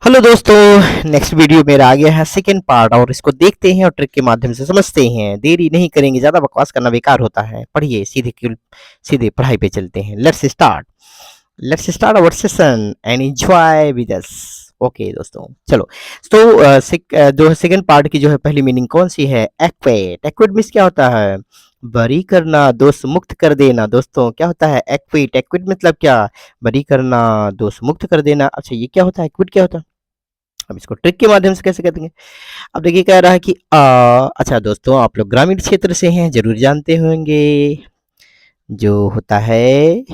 Hello दोस्तों, next video मेरा आ गया है सेकेंड पार्ट और इसको देखते हैं और ट्रिक के माध्यम से समझते हैं। देरी नहीं करेंगे, ज्यादा बकवास करना बेकार होता है। पढ़िए, सीधे पढ़ाई पे चलते हैं। Let's start our session and enjoy with us. Okay दोस्तों, चलो। तो जो है सेकेंड पार्ट की जो है पहली मीनिंग कौन सी है? एक्वेट। एक्वेट मीन्स क्या होता है? बरी करना, दोष मुक्त कर देना। दोस्तों क्या होता है एक्विट? एक्विट मतलब क्या? बरी करना, दोष मुक्त कर देना। अच्छा, ये क्या होता है? एक्विट क्या होता है? अब इसको ट्रिक के माध्यम से कैसे कर देंगे? अब देखिए, कह रहा है कि अच्छा दोस्तों, आप लोग ग्रामीण क्षेत्र से हैं, जरूर जानते होंगे जो होता है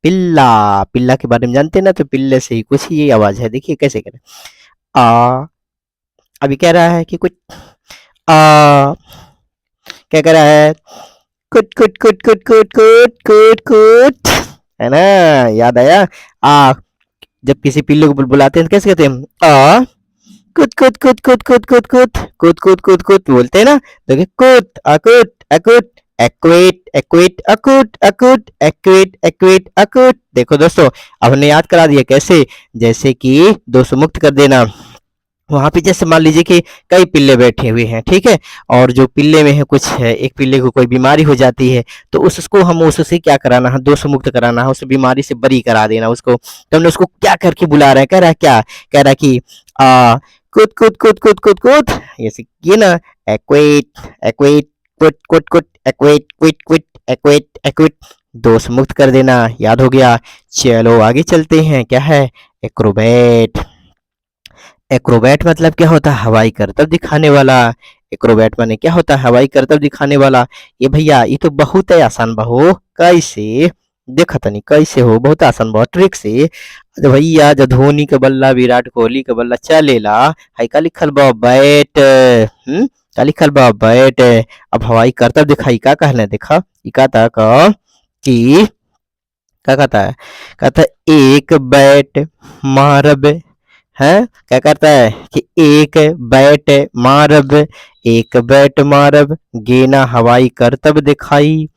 पिल्ला। पिल्ला के बारे में जानते हैं ना? तो पिल्ले से ही कुछ ये आवाज है। देखिए कैसे करें। आ अभी कह रहा है कि कुछ आ क्या कह रहा है? कुट कुट कुट कुट कुट कुट कुट कुट, है ना? याद आया? आ जब किसी पिल्ले को बुलाते हैं तो कैसे कहते हैं? आ कुत कुत कुत कुत कुत कुत कुत कुत कुत कुत कुत बोलते हैं ना? देखिए, कुत अकुत अकुत, एक्वेट एक्वेट अकुट अकुट, एक्वेट एक्वेट अकुट। देखो दोस्तों, अब हमने याद करा दिया कैसे? जैसे कि दोष मुक्त कर देना। वहां पे जैसे मान लीजिए कि कई पिल्ले बैठे हुए हैं, ठीक है? और जो पिल्ले में है कुछ है, एक पिल्ले को कोई बीमारी हो जाती है, तो उसको हम उससे क्या कराना है? दोष मुक्त कराना है, उस बीमारी से बरी करा देना उसको। तो हमने उसको क्या करके बुला रहे हैं? कह रहा है क्या? कह रहा है कि आ कुत कुत कुत कुत कुत कुत, ऐसे ये ना, एक्वेट एक्वेट कुट कुट कुट, एक्वेट क्विट क्विट, एक्वेट एक्विट, दोष मुक्त कर देना। याद हो गया? चलो आगे चलते हैं। क्या है? एक्रोबैट। एक्रोबैट मतलब क्या होता है? हवाई करतब दिखाने वाला। एक्रोबैट माने क्या होता है? हवाई करतब दिखाने वाला। ये भैया, ये तो बहुत ही आसान बा हो। कैसे? देखा तनी कैसे हो, बहुत आसान बा, ट्रिक से। अरे भैया, जब धोनी के बल्ला, विराट कोहली के बल्ला चलेला, है का लिखल बा? बैट। का लिखल बा? बैट। अब हवाई करतब दिखाई, का कहना है? देखा, ई का था का कि क्या कहता है? कहता है एक बैट मारब है। क्या करता है कि एक बैट मारब, एक बैट मारब, गेना हवाई करतब दिखाई।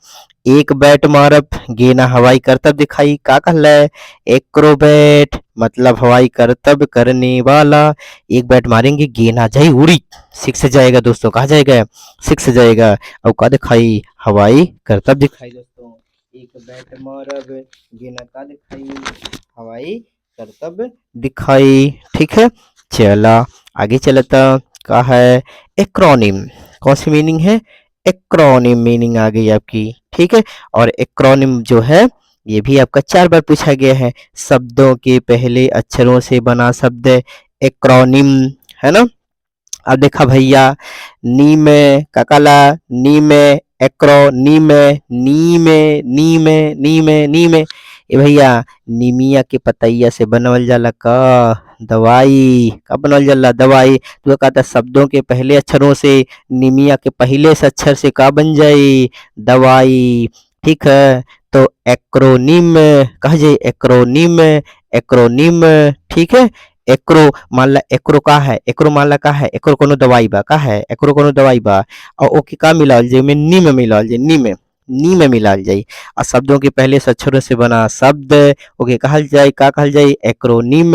एक बैट मारब, गेना हवाई करतब दिखाई। का कहला है? एक्रोबैट मतलब हवाई करतब करने वाला। एक बैट मारेंगे, गेना जाई उड़ी, सिक्स जाएगा दोस्तों। कहा जाएगा? सिक्स जाएगा। अब का दिखाई? हवाई करतब दिखाई दोस्तों। एक बैट मारब, गेना का दिखाई? हवाई करतब दिखाई। ठीक है, चला आगे चलता। का है? एक्रोनिम। कौन सी मीनिंग है? एक्रोनिम मीनिंग आ गई आपकी। ठीक है, और एक्रोनिम जो है ये भी आपका 4 बार पूछा गया है। शब्दों के पहले अक्षरों से बना शब्द एक्रोनिम, है ना? अब देखा भैया, नी में ककला, नी में एक्रो, नी में नी में नी में नी में नी में, ए भैया, निमिया के पतैया से बनवल जाला का दवाई। का बनवल जाला? दवाई। तो कहता शब्दों के पहले अक्षरों से, निमिया के पहले से अक्षर से का बन जाई? दवाई। ठीक है, तो एक्रोनिम कहा जाए? Acronym, acronym. ठीक है, एक्रो मान ला, एक्रो का है? एक्रो मान ला का है? एक्रो कोनो दवाई बा का है? एक्रो कोनो दवाई बा, और ओके का मिलाल जाए में? नी में मिलाल जाए, नी में, नी में मिलाल जाए। और शब्दों के पहले से अक्षरों से बना शब्द ओके कहल जाए? का कहल जाए? एक्रोनिम।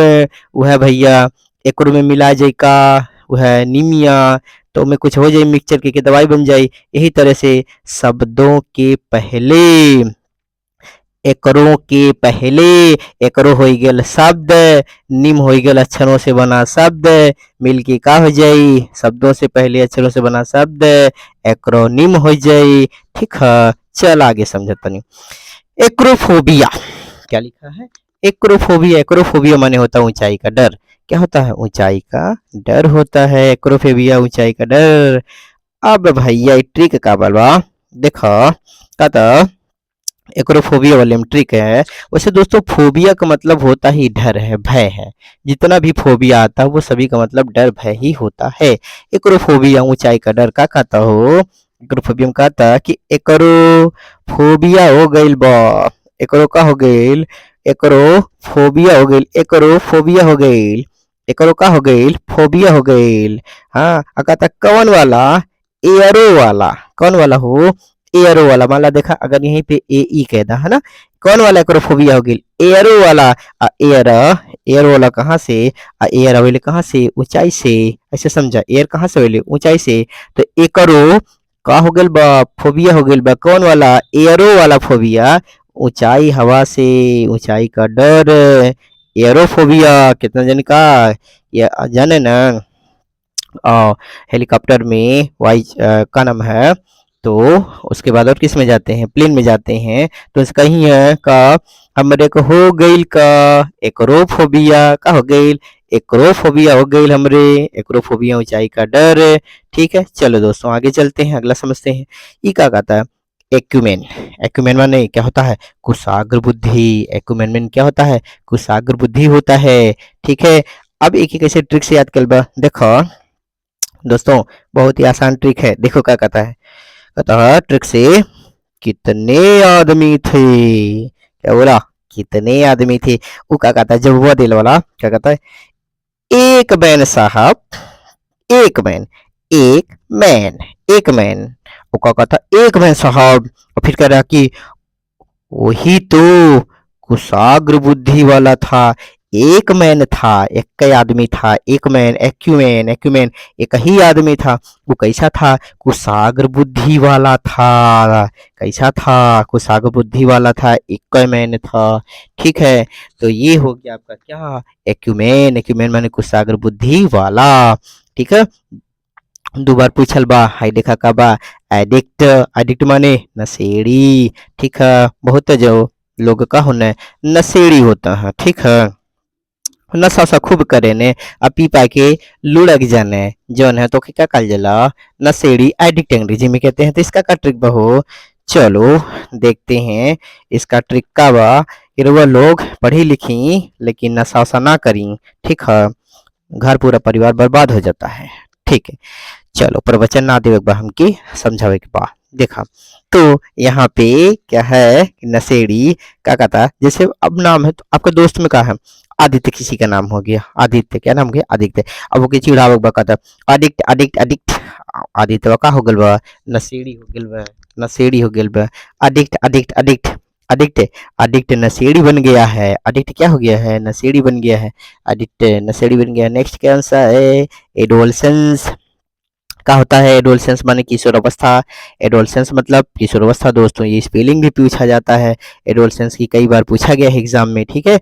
वह भैया, एक्रो में मिला जाए का? वह निमिया। तो में कुछ हो जाए मिक्सचर के दवाई बन जाए। यही तरह से शब्दों के पहले, एकरों के पहले, एकरो हो गेल शब्द, निम हो गेल अक्षरों से बना शब्द, मिलके का हो जाई? शब्दों से पहले अक्षरों से बना शब्द, एक्रोनिम हो जाई। ठीक है, चल आगे समझतनी। एक्रोफोबिया। क्या लिखा है? एक्रोफोबिया। एक्रोफोबिया माने होता है ऊंचाई का डर। क्या होता है? ऊंचाई का डर होता है एक्रोफोबिया, ऊंचाई का डर। अब भैया ट्रिक का बलवा देखो, कहता एक्रोफोबिया वाले में ट्रिक है। वैसे दोस्तों, फोबिया का मतलब होता ही डर है, भय है। जितना भी फोबिया आता है वो सभी का मतलब डर भय ही होता है। एक्रोफोबिया ऊंचाई का डर। का कहता हो? एक्रोफोबिया में कहता कि एकरो फोबिया हो गइल बा। एकरो का हो गइल? एकरो फोबिया हो गइल, एकरो फोबिया हो गइल, एकरो का हो गइल? फोबिया हो गइल। हाँ, कहता कौन वाला? एयरो वाला। कौन वाला हो? एयरो वाला, मान ला देखा अगर यहीं पे ए ई कह दा है ना, कौन वाला एक्रोफोबिया हो गई, एयरो वाला। एयर, एयर वाला कहाँ से, एयर अवेले कहाँ से, ऊंचाई से, ऐसे समझा, एयर कहाँ से अवेले, ऊंचाई से। तो एकरो का हो गल बा, फोबिया हो गल बा, कौन वाला, एयरो वाला फोबिया, ऊंचाई हवा से, ऊंचाई का डर, एयरोफोबिया। कितना जन का ये जाने ना, हेलीकॉप्टर में वाई का नाम है। तो उसके बाद और किस में जाते हैं, प्लेन में जाते हैं। तो इसका ही है का हमरे को हो गईल का एक्रोफोबिया, का हो गईल, एक्रोफोबिया हो गईल हमरे, एक्रोफोबिया ऊंचाई का डर। ठीक है, चलो दोस्तों आगे चलते हैं, अगला समझते हैं। ये क्या कहता है, एक्यूमेन। एक्यूमेन माने क्या होता है, कुशाग्र बुद्धि। एक्यूमेन में क्या होता है, कुशाग्र बुद्धि होता है। ठीक है, अब एक एक ऐसे ट्रिक से याद कर बा, देखो दोस्तों बहुत ही आसान ट्रिक है। देखो क्या कहता है, कहता है ट्रिक से, कितने आदमी थे, क्या बोला, कितने आदमी थे। वो क्या कहता है, जब वो दिल वाला क्या कहता है, एक मैन साहब, एक मैन, एक मैन, एक मैन। वो क्या कहता है, एक मैन साहब, और फिर कह रहा कि वही तो कुशाग्र बुद्धि वाला था। एक मैन था, एक ही आदमी था, एक मैन, एक्यूमैन, एक्यूमैन, एक ही आदमी था। वो कैसा था, कुशाग्र बुद्धि वाला था। कैसा था, कुशाग्र बुद्धि वाला था, एक मैन था। ठीक है, तो ये हो गया आपका क्या, एक्यूमैन। एक्यूमैन माने कुशाग्र बुद्धि वाला। ठीक है, दो बार पूछल बा, हाई देखा का बा, एडिक्ट। एडिक्ट माने नशेड़ी। ठीक है, बहुत जो लोग का होना नशेड़ी होता है। ठीक है, नशा सा खूब करे ने, अब पी पा के लुढ़क जाने जौन है, तो क्या कल जला, नशेड़ी, एडिक्ट अंग्रेजी में कहते हैं। तो इसका का ट्रिक बहो, चलो देखते हैं इसका ट्रिक का बा। कि वो लोग पढ़ी लिखी लेकिन नशा वसा ना करी, ठीक है, घर पूरा परिवार बर्बाद हो जाता है। ठीक है, चलो प्रवचन ना देवे बा हमके समझावे के बा। देखा, तो यहाँ पे क्या है, नशेड़ी क्या कहता है, जैसे अब नाम है तो आपका दोस्त में क्या है, आदित्य किसी का नाम हो गया, आदित्य, क्या नाम हो गया, आदित्य। अब वो के चिढ़ावे बा, कहता अडिक्ट, अडिक्ट, अडिक्ट। आदित्य का हो गल बा, नशेड़ी हो गल बा, नशेड़ी हो गल बा, addict, addict, addict, addict, addict नशेड़ी बन गया है। अडिक्ट क्या हो गया है, नशेड़ी बन गया है। अडिक्ट नशेड़ी बन गया। नेक्स्ट क्या आंसर है, एडोलसेंस। क्या होता है एडोलसेंस, माने किशोर अवस्था। एडोलसेंस मतलब किशोर अवस्था दोस्तों, ये स्पेलिंग भी पूछा जाता है। एडोलसेंस की कई बार पूछा गया है एग्जाम में। ठीक है,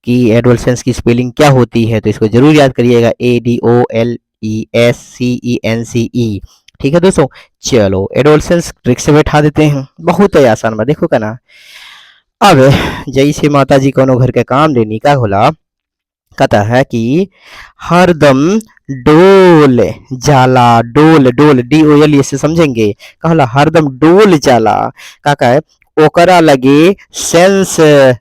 कि एडोलसेंस की स्पेलिंग क्या होती है, तो इसको जरूर याद करिएगा, ADOLESCENCE। ठीक है दोस्तों, चलो एडोलसेंस ट्रिक से बैठा देते हैं, बहुत ही आसान बा, देखो का ना। अब जैसे माता जी कोनो घर के काम लेनी का होला, कहता है कि हरदम डोल जाला, डोल, डोल, DOL से समझेंगे, कहला हरदम डोल जाला। का है, ओकरा लगे सेंस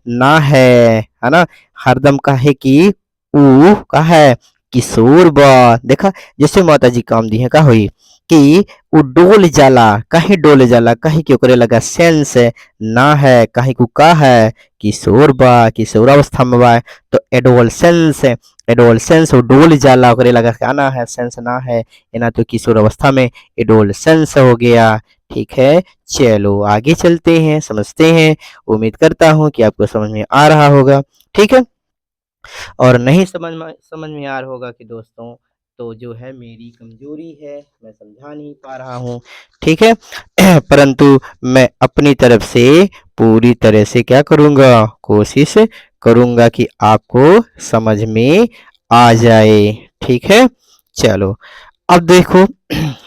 ना है ना। हरदम कहे कि ऊ का है, किशोर बा। देखा, जैसे माता जी काम दी है का हुई, कि उ डोल जाला, कहीं डोल जाला, कहीं कि ओकरे लगा सेंस ना है, कहीं को का है, किशोर बा, किशोर अवस्था में बा। तो एडोलसेंस, एडोलसेंस वो डोल जाला, ओकरे लगा क्या ना है, सेंस ना है, ना तो किशोर अवस्था में एडोलसेंस हो गया। ठीक है, चलो आगे चलते हैं, समझते हैं। उम्मीद करता हूँ कि आपको समझ में आ रहा होगा। ठीक है, और नहीं समझ में आ रहा होगा कि दोस्तों, तो जो है मेरी कमजोरी है, मैं समझा नहीं पा रहा हूँ। ठीक है, परंतु मैं अपनी तरफ से पूरी तरह से क्या करूँगा, कोशिश करूँगा कि आपको समझ में आ जाए। ठीक है, चलो अब देखो,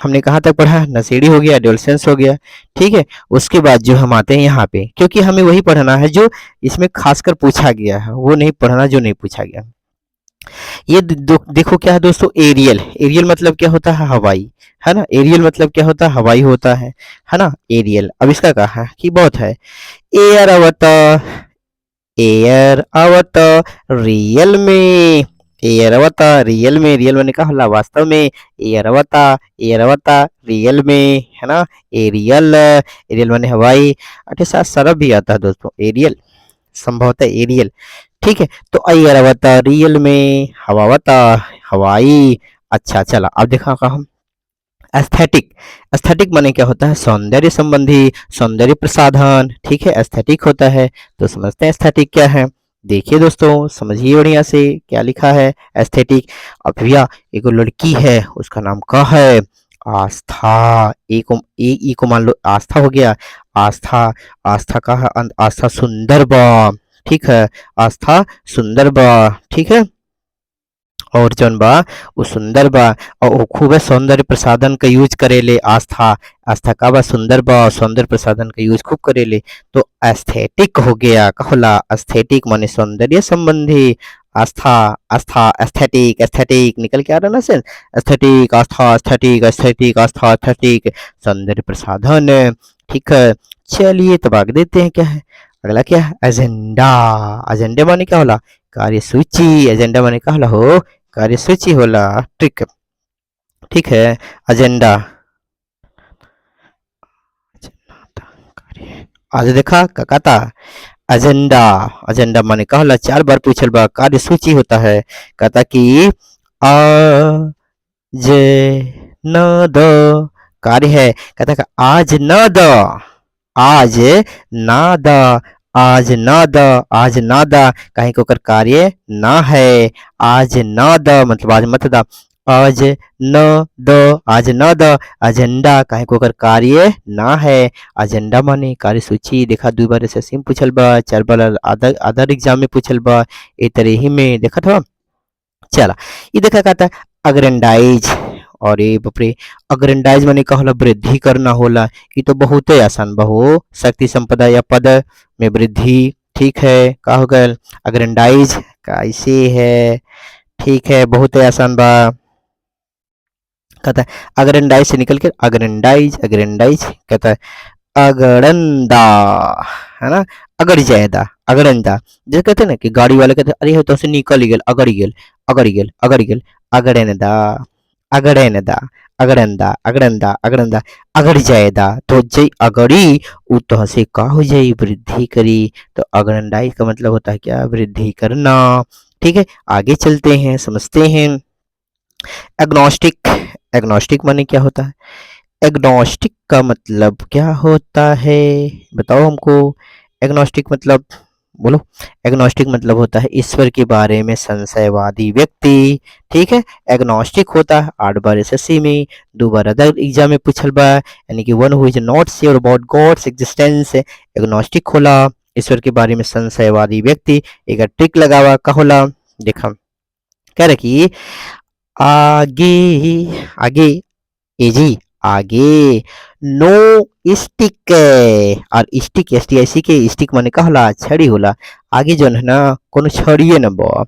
हमने कहाँ तक पढ़ा, नशेड़ी हो गया, एडोलसेंस हो गया। ठीक है, उसके बाद जो हम आते हैं यहाँ पे, क्योंकि हमें वही पढ़ना है जो इसमें खासकर पूछा गया है, वो नहीं पढ़ना जो नहीं पूछा गया। ये देखो क्या है दोस्तों, एरियल। एरियल मतलब क्या होता है, हवाई, है ना। एरियल मतलब क्या होता है, हवाई होता है ना। एरियल, अब इसका कहा है कि बहुत है, एयर अवता, एयर अवता रियल में, एयर अवता रियल में, रियल में कहा होला वास्तव में, एयर अवता, एयर अवता रियल में, है ना। एरियल, एरियल माने हवाई। अटे साथ सरब भी आता है दोस्तों, एरियल, संभवतः एरियल। ठीक है, तो एयर अवता रियल में, हवा अवता हवाई। अच्छा चला, अब देखा का हम एस्थेटिक। एस्थेटिक माने क्या होता है? सौंदर्य संबंधी, सौंदर्य प्रसाधन, ठीक है, एस्थेटिक होता है। तो समझते हैं एस्थेटिक क्या है। देखिए दोस्तों, समझिए बढ़िया से क्या लिखा है एस्थेटिक। अब भैया एक लड़की है, उसका नाम क्या है? आस्था। एक को मान लो आस्था हो गया। आस्था, आस्था का है आस्था सुंदर बा, ठीक है, आस्था सुंदर बा, ठीक है। और जौन बा वो सुंदर बा और वो खूब सौंदर्य प्रसाधन का यूज करेले। आस्था, आस्था का बा सुंदर बा और सौंदर्य प्रसाधन का यूज खूब करेले। तो एस्थेटिक हो गया, कहला एस्थेटिक माने सौंदर्य संबंधी। आस्था, आस्था, एस्थेटिक, एस्थेटिक निकल के आ रहा ना सर। एस्थेटिक, आस्था, एस्थेटिक, एस्थेटिक, आस्था, एस्थेटिक, सौंदर्य प्रसाधन, ठीक है। चलिए तब आगे देते हैं क्या है। अगला क्या है? एजेंडा। एजेंडा माने क्या होला? कार्यसूची। एजेंडा माने क्या होला हो? कार्यसूची होला, ठीक, ठीक है। एजेंडा, आज देखा का कहता एजेंडा। एजेंडा माने कहला 4 बार पूछल बा, कार्यसूची होता है। कहता कि आ जे न द कार्य है। कहता का आज न द, आज ना द, आज ना द, आज ना द, कहीं को कर कार्य ना है। आज ना द मतलब आज मत द, आज न द, आज न द, एजेंडा कहीं को कर कार्य ना है। एजेंडा माने कार्यसूची। देखा 2 बार ऐसे सेम पूछल बा, 4 बार अदर अदर एग्जाम में पूछल बा, ए तरह ही में देखा था। चला, ये देखा कहता है अग्रेंडाइज। और ये बपरे, अग्रेंडाइज माने का होला? वृद्धि करना होला। ये तो बहुत ही आसान बा हो, शक्ति संपदा या पद में वृद्धि, ठीक है। का हो गया अग्रेंडाइज, कैसे है, ठीक है, बहुत ही आसान बा। कहता है अग्रेंडाइज से निकल के अग्रेंडाइज, अग्रेंडाइज कहता है अगड़ंदा, है ना, अगड़ जायदा, अगड़ंदा। जैसे कहते हैं ना कि गाड़ी वाले कहते हैं अरे तो से निकल गेल, अगड़ गेल, अगड़ गेल, अगड़ गेल, अगड़ेनदा, अगड़ेनदा, अगड़ंदा, अगड़ंदा, अगड़ंदा, अगड़ जायदा। तो जय अगड़ी उ तो से का हो जाई? वृद्धि करी। तो अगड़ंडाई का मतलब होता है क्या? वृद्धि करना, ठीक है। आगे चलते हैं, समझते हैं। एग्नोस्टिक। एग्नोस्टिक माने क्या होता है? एग्नोस्टिक का मतलब क्या होता है? बताओ हमको। एग्नोस्टिक मतलब बोलो। एग्नोस्टिक मतलब होता है ईश्वर के बारे में संशयवादी व्यक्ति, ठीक है। एग्नोस्टिक होता है 8 बार एसएससी में, 2 बार अदर एग्जाम में पूछल बा, यानी कि one who is not sure about God's existence. Agnostic होला ईश्वर के बारे में संशयवादी व्यक्ति। एक ट्रिक लगावा का होला, देखा कह रहे कि आगे, आगे एजी, आगे नो स्टिक। और स्टिक एस टी आई सी के स्टिक माने का होला? छड़ी होला। आगे जो है ना कोनो छड़िए न बा,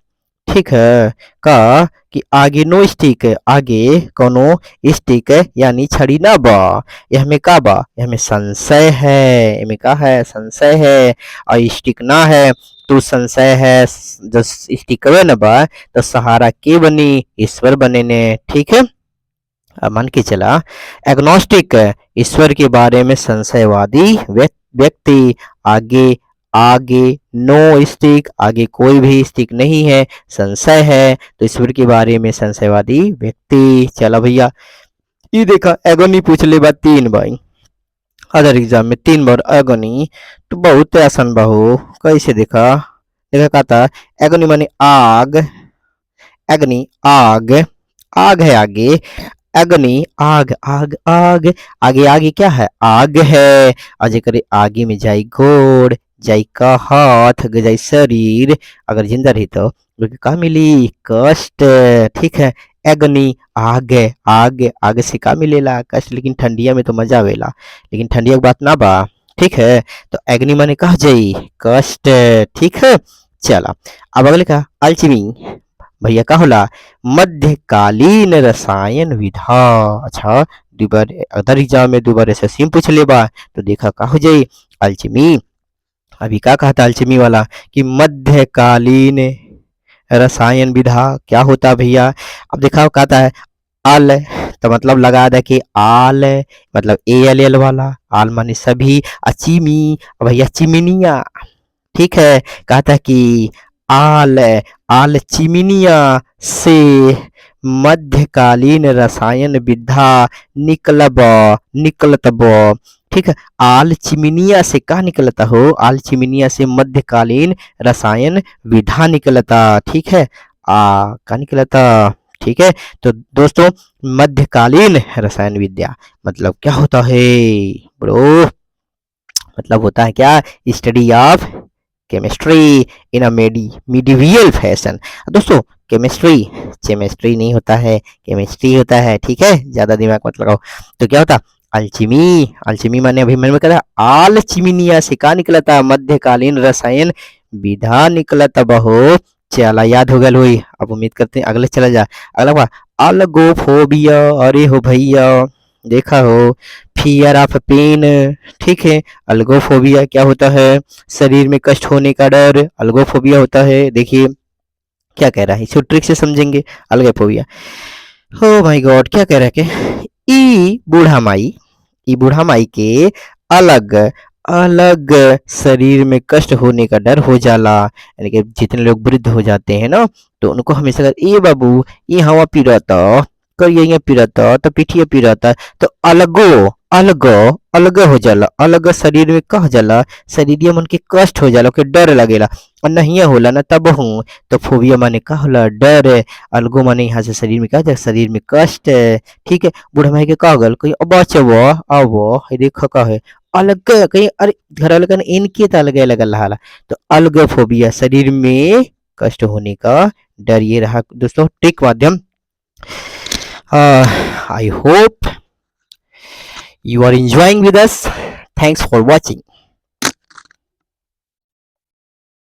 ठीक है। का कि आगे नो स्टिक, आगे कोनो स्टिक यानी छड़ी ना बा। यह में का बा? यह में संशय है, इनमें का है? संशय है। और स्टिक ना है तो संशय है। जब स्टिक न बा तो सहारा के बनी? ईश्वर बने ने, ठीक है। मान के चला एग्नोस्टिक ईश्वर के बारे में संशयवादी व्यक्ति। आगे, आगे नो स्टिक, आगे कोई भी स्टिक नहीं है, संशय है, तो ईश्वर के बारे में संशयवादी व्यक्ति। चला भैया, ये देखा एगोनी पूछ ले बा 3 बार अदर एग्जाम में, 3 बार एगोनी, तो बहुत आसान बा हो। कैसे देखा, देखा कहता एगोनी माने आग। अग्नि, आग, आग है आगे। अग्नि, आग, आग, आग, आगे, आगे क्या है? आग है। और जेकर आगे में जाई गोड़, जाई का हाथ, जाई शरीर, अगर जिंदा रही तो का मिली? कष्ट, ठीक है। अग्नि, आग, आग, आग से का मिलेला? कष्ट। लेकिन ठंडिया में तो मजा आवेला, लेकिन ठंडिया की बात ना बा, ठीक है। तो अग्नि माने कहा जाई? कष्ट, ठीक है। चला, अब अगले का अल्चमी। भैया का होला? मध्यकालीन रसायन विधा। अच्छा, 2 बार अदर एग्जाम में 2 बार ऐसे सेम पूछ ले बा, तो देखा का हो जाई? अल्चमी। अभी क्या कहता अल्चमी वाला कि मध्यकालीन रसायन विधा क्या होता भैया? अब देखा कहता है आल, तो मतलब लगा दे कि आल मतलब ए एल एल वाला, आल माने सभी, अचीमी भैया चिमिनिया, ठीक है। कहता है कि आल, आल चिमिनिया से मध्यकालीन रसायन विधा निकलब निकलतब। ठीक है, आलचिमिनिया से क्या निकलता हो, आलचिमिनिया से मध्यकालीन रसायन विधा निकलता। ठीक है, क्या निकलता। ठीक है, तो दोस्तों मध्यकालीन रसायन विद्या मतलब क्या होता है ब्रो, मतलब होता है क्या, study of chemistry in a medieval fashion. दोस्तों केमिस्ट्री केमिस्ट्री नहीं होता है, केमिस्ट्री होता है। ठीक है, ज्यादा दिमाग मत लगाओ। तो क्या होता, अल्चिमी, अल्चिमी माने अभी मैंने कहा आलचिमिनिया से का निकला था, मध्यकालीन रसायन विधा निकला था बहो। चला याद हो गया लोई, अब उम्मीद करते हैं अगले चला जा। अगला हुआ अल्गोफोबिया, अरे हो भैया देखा हो, फियर ऑफ पेन। ठीक है, अल्गोफोबिया क्या होता है, शरीर में कष्ट होने का डर अल्गोफोबिया होता है। देखिए क्या कह रहा है, इसको ट्रिक से समझेंगे। अल्गोफोबिया, हो माय गॉड क्या कह रहा है कि ई बूढ़ा माई के अलग अलग शरीर में कष्ट होने का डर हो जाला। यानी कि जितने लोग वृद्ध हो जाते हैं ना, तो उनको हमेशा ए बाबू ये हवा पी रहा था, करिया पी रहा था, तो पिठिया पी रहा था, तो अलगो अलग अलग हो जाला, अलग शरीर में कह जाला, शरीर मन के कष्ट हो जाला, के डर लगेला। और नहीं होला ना तब हूँ, तो फोबिया माने का होला डर, अलगो माने यहाँ से शरीर में क्या, शरीर में कष्ट। ठीक है, बूढ़ा माई के कागल कहीं अब आवो है, देखो का है अलग कहीं, अरे घर वाले कहना इनके तो अलग अलग हाला। तो अलग फोबिया शरीर में कष्ट होने का डर, ये रहा दोस्तों ट्रिक माध्यम। I hope you are enjoying with us. Thanks for watching.